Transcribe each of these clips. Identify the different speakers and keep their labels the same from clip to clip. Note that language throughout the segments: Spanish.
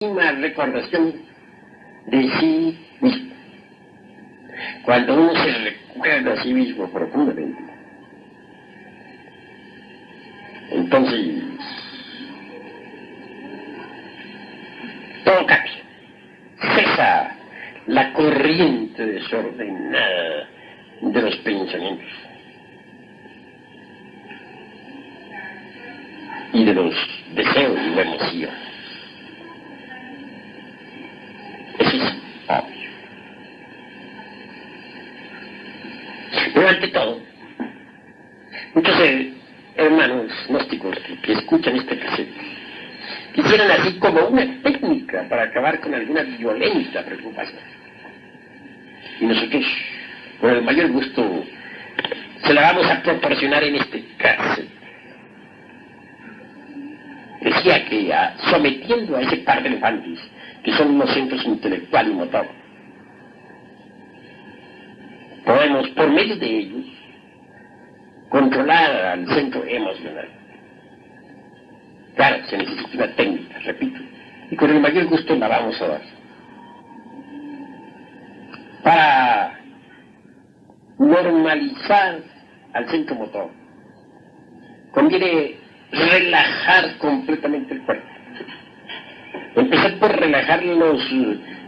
Speaker 1: una recordación de sí mismo. Cuando uno se recuerda a sí mismo profundamente, entonces todo cambia. Cesa la corriente desordenada de los pensamientos y de los deseos y la emoción. Eso es obvio. Pero ante todo, muchos hermanos gnósticos que escuchan este cassette quisieran así como una técnica para acabar con alguna violenta preocupación. Y nosotros, con el mayor gusto, se la vamos a proporcionar en este cassette. Decía que sometiendo a ese par de elefantes, que son los centros intelectual y motor, podemos, por medio de ellos, controlar al centro emocional. Claro, se necesita una técnica, repito, y con el mayor gusto la vamos a dar. Para normalizar al centro motor, conviene relajar completamente el cuerpo. Empezar por relajar los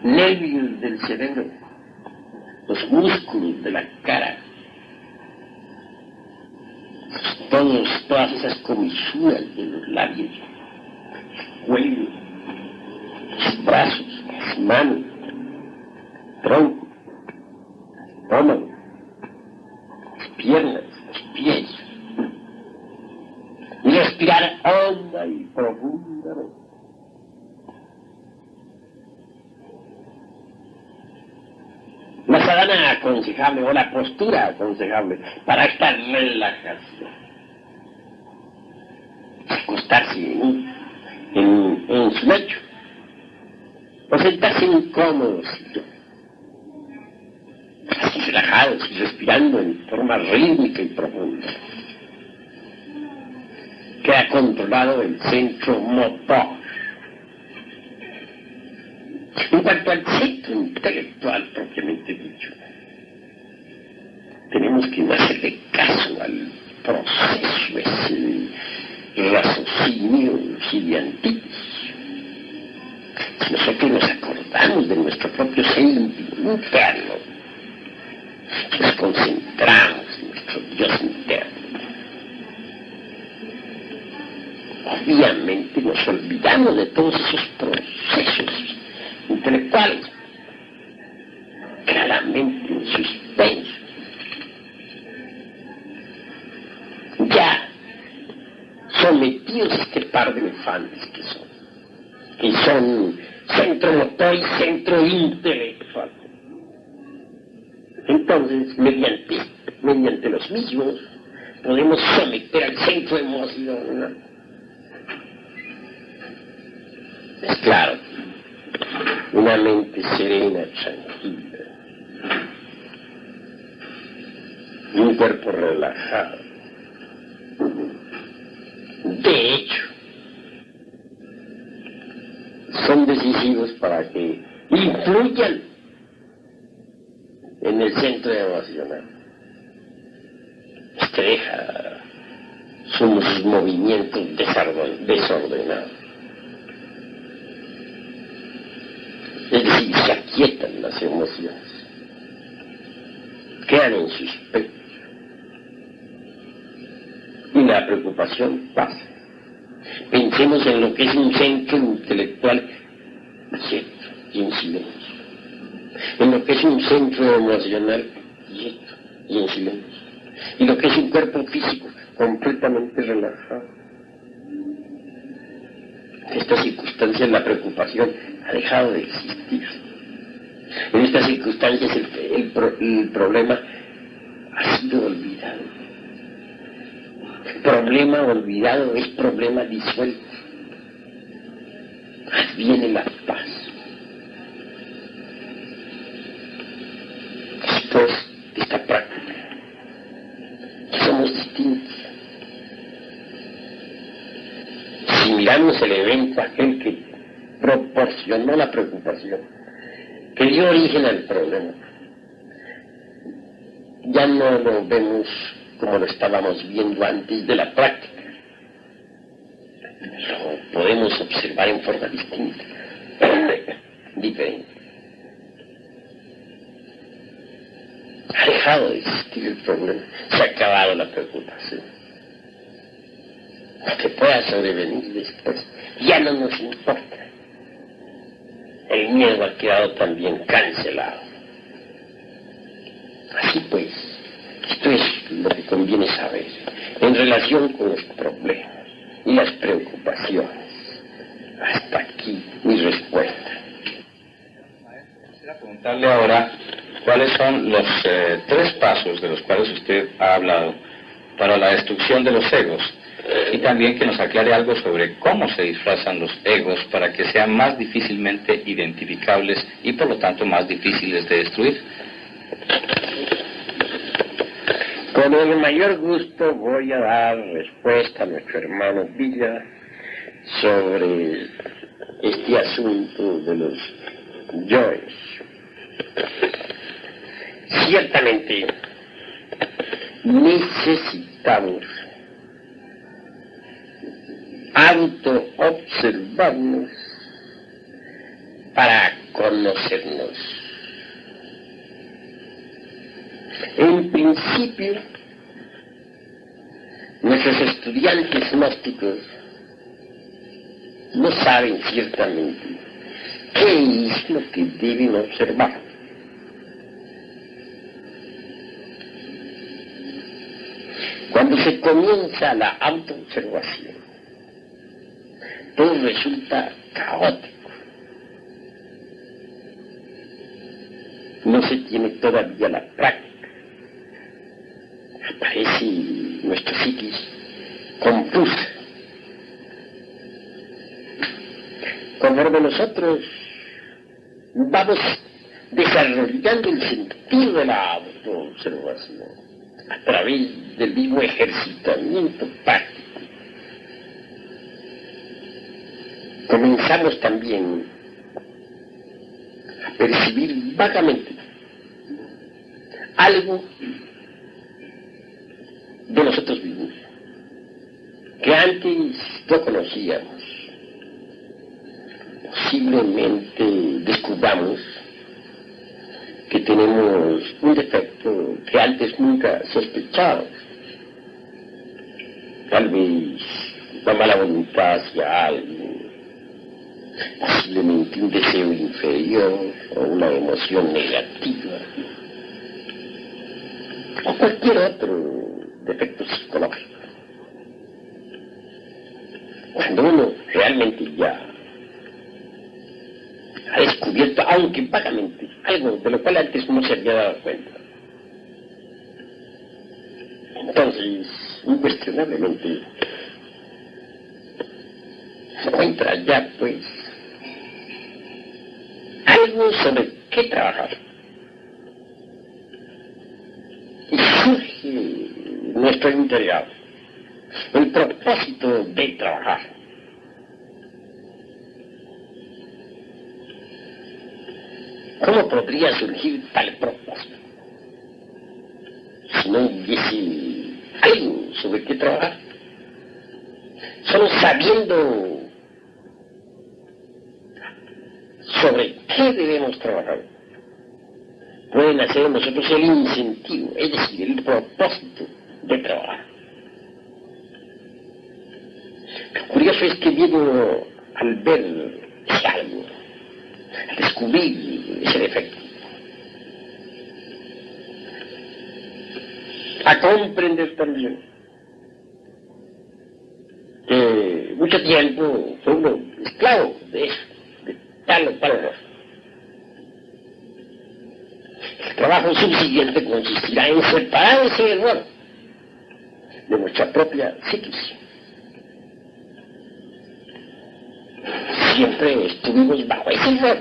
Speaker 1: nervios del cerebro, los músculos de la cara, todas esas comisuras de los labios, el cuello, los brazos, las manos, el tronco, el estómago, las piernas, los pies. Y respirar honda y profundamente. La sadhana aconsejable o la postura aconsejable para esta relajación. Acostarse en su lecho o sentarse incómodo, así relajados y respirando en forma rítmica y profunda. Queda controlado el centro motor. En cuanto al centro intelectual propiamente dicho, tenemos que no hacerle caso al proceso ese de raciocinio gigantísimo. Si nosotros nos acordamos de nuestro propio ser interno, nos concentramos en nuestro Dios interno, obviamente nos olvidamos de todos esos procesos intelectuales, claramente en suspenso. Ya sometidos a este par de elefantes que son centro motor y centro intelectual. Entonces, mediante los mismos, podemos someter al centro emocional. Es claro, una mente serena, tranquila, y un cuerpo relajado. De hecho, son decisivos para que influyan en el centro emocional. Este deja sus movimientos desordenados. Es decir, se aquietan las emociones, quedan en suspenso y la preocupación pasa. Pensemos en lo que es un centro intelectual quieto y en silencio, en lo que es un centro emocional quieto y en silencio, y lo que es un cuerpo físico completamente relajado. En estas circunstancias la preocupación ha dejado de existir. En estas circunstancias el problema ha sido olvidado. Problema olvidado es problema disuelto. Adviene la paz. Después de esta práctica, somos distintos. Si miramos el evento aquel que proporcionó la preocupación que dio origen al problema. Ya no lo vemos como lo estábamos viendo antes de la práctica. Lo podemos observar en forma distinta, diferente. Ha dejado de existir el problema, se ha acabado la preocupación. Lo que pueda sobrevenir después ya no nos importa. El miedo ha quedado también cancelado. Así pues, esto es lo que conviene saber en relación con los problemas y las preocupaciones. Hasta aquí mi respuesta.
Speaker 2: Quisiera preguntarle ahora cuáles son los 3 pasos de los cuales usted ha hablado para la destrucción de los egos, y también que nos aclare algo sobre cómo se disfrazan los egos para que sean más difícilmente identificables y por lo tanto más difíciles de destruir.
Speaker 1: Con el mayor gusto voy a dar respuesta a nuestro hermano Villa sobre este asunto de los yoes. Ciertamente necesitamos autoobservarnos para conocernos. En principio, nuestros estudiantes gnósticos no saben ciertamente qué es lo que deben observar. Cuando se comienza la autoobservación, todo resulta caótico. No se tiene todavía la práctica. Aparece nuestro psiquis confusa. Conforme nosotros vamos desarrollando el sentido de la autoobservación a través del mismo ejercitamiento práctico, comenzamos también a percibir vagamente algo de nosotros mismos que antes no conocíamos. Posiblemente descubramos que tenemos un defecto que antes nunca sospechábamos. Tal vez una mala voluntad hacia algo, posiblemente un deseo inferior o una emoción negativa o cualquier otro defecto psicológico. Cuando uno realmente ya ha descubierto, aunque vagamente, algo de lo cual antes no se había dado cuenta, entonces, incuestionablemente, se encuentra ya, pues, algo sobre qué trabajar. Y surge en nuestro interior el propósito de trabajar. ¿Cómo podría surgir tal propósito si no hubiese algo sobre qué trabajar? Solo sabiendo sobre qué debemos trabajar pueden hacer en nosotros el incentivo, es decir, el propósito de trabajar. Lo curioso es que viene al ver ese algo, al descubrir ese defecto, a comprender también que mucho tiempo fue uno esclavo de eso, de tal o cual error. El trabajo subsiguiente consistirá en separar ese error de nuestra propia psiquis. Siempre estuvimos bajo ese error.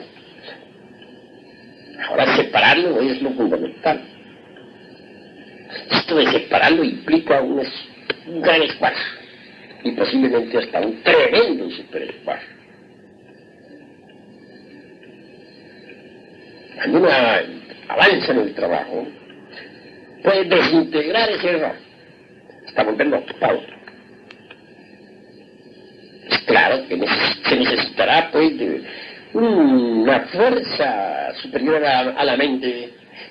Speaker 1: Ahora separarlo es lo fundamental. Esto de separarlo implica un gran esfuerzo y posiblemente hasta un tremendo superesfuerzo. Cuando uno avanza en el trabajo, puede desintegrar ese error hasta volverlo a otro. Es claro que se necesitará, pues, de una fuerza superior a la mente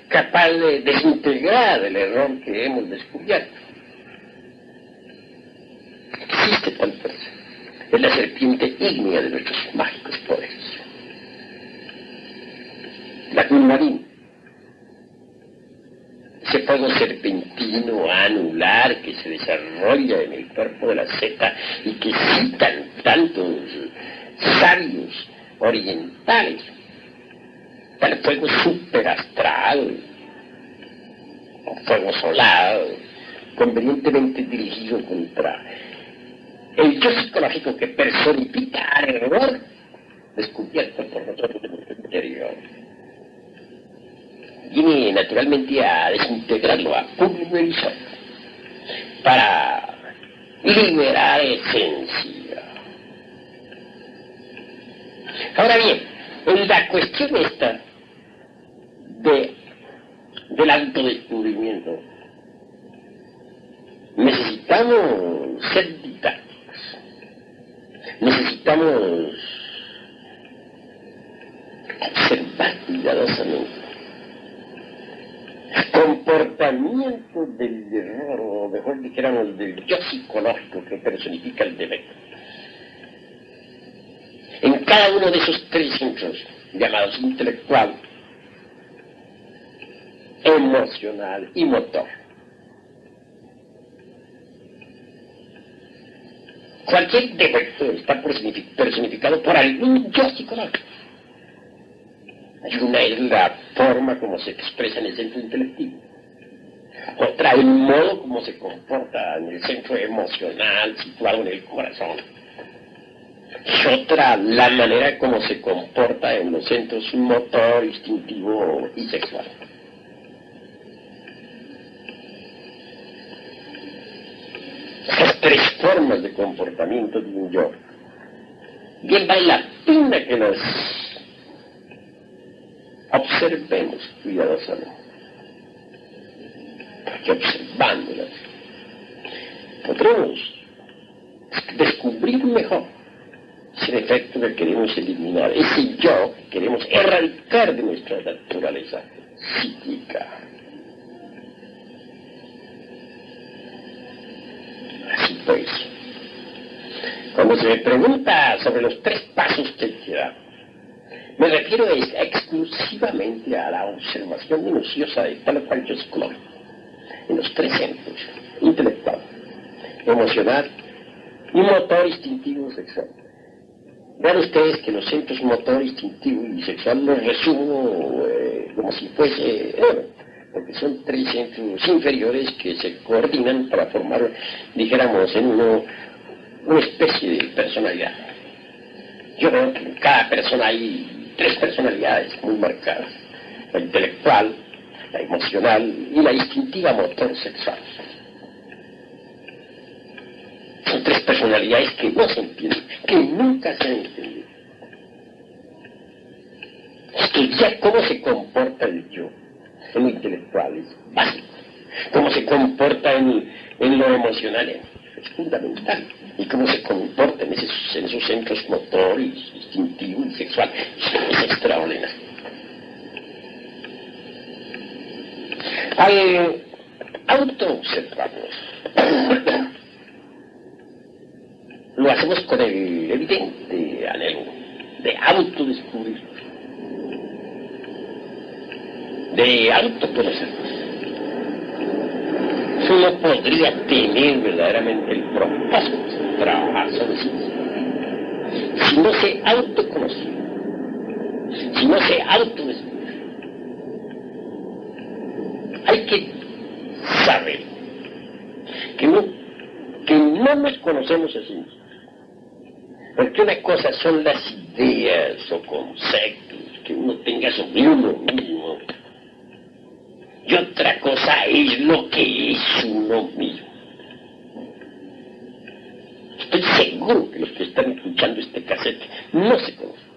Speaker 1: capaz de desintegrar el error que hemos descubierto. Existe tal fuerza. Es la serpiente ígnea de nuestros mágicos poderes. La Kundalini. Ese fuego serpentino anular que se desarrolla en el cuerpo de la zeta y que citan tantos sabios orientales. El fuego superastral, o fuego solar, convenientemente dirigido contra el yo psicológico que personifica el error descubierto por nosotros en nuestro interior. Viene naturalmente a desintegrarlo, a pulverizar, para liberar esencia. Ahora bien, en la cuestión esta del autodescubrimiento, necesitamos ser didácticos, necesitamos observar cuidadosamente el comportamiento del error, o mejor dijéramos del yo psicológico que personifica el defecto. En cada uno de esos tres centros, llamados intelectual, emocional y motor. Cualquier defecto está personificado por algún yo psicológico. Una es la forma como se expresa en el centro intelectivo. Otra, el modo como se comporta en el centro emocional situado en el corazón. Y otra, la manera como se comporta en los centros motor, instintivo y sexual. Esas tres formas de comportamiento de un yo. Bien vale la pena que las observemos cuidadosamente. Porque observándolas podremos descubrir mejor ese defecto que queremos eliminar, ese yo que queremos erradicar de nuestra naturaleza psíquica. Así pues, cuando se me pregunta sobre los tres pasos que hay que dar, me refiero exclusivamente a la observación minuciosa de tal o cual yo psicológico, en los tres centros, intelectual, emocional y motor, instintivo, sexual. Vean ustedes que los centros motor, instintivo y sexual los resumo como si fuese, porque son tres centros inferiores que se coordinan para formar, dijéramos, en una especie de personalidad. Yo veo que en cada persona hay tres personalidades muy marcadas: la intelectual, la emocional y la instintiva motor sexual. Son tres personalidades que no se entienden, que nunca se han entendido. Estudiar cómo se comporta el yo en lo intelectual es básico. Cómo se comporta en lo emocional es fundamental. Y cómo se comporta en esos centros motor, instintivo y sexual es extraordinario. Al autoobservarnos, lo hacemos con el evidente anhelo de autodescubrirnos, de autoconocernos. Uno podría tener verdaderamente el propósito de trabajar sobre sí mismo si no se autoconoce, si no se autodescubre. Hay que saber que no nos conocemos a sí mismos. Porque una cosa son las ideas o conceptos que uno tenga sobre uno mismo, y otra cosa es lo que es uno mismo. Estoy seguro que los que están escuchando este cassette no se conocen.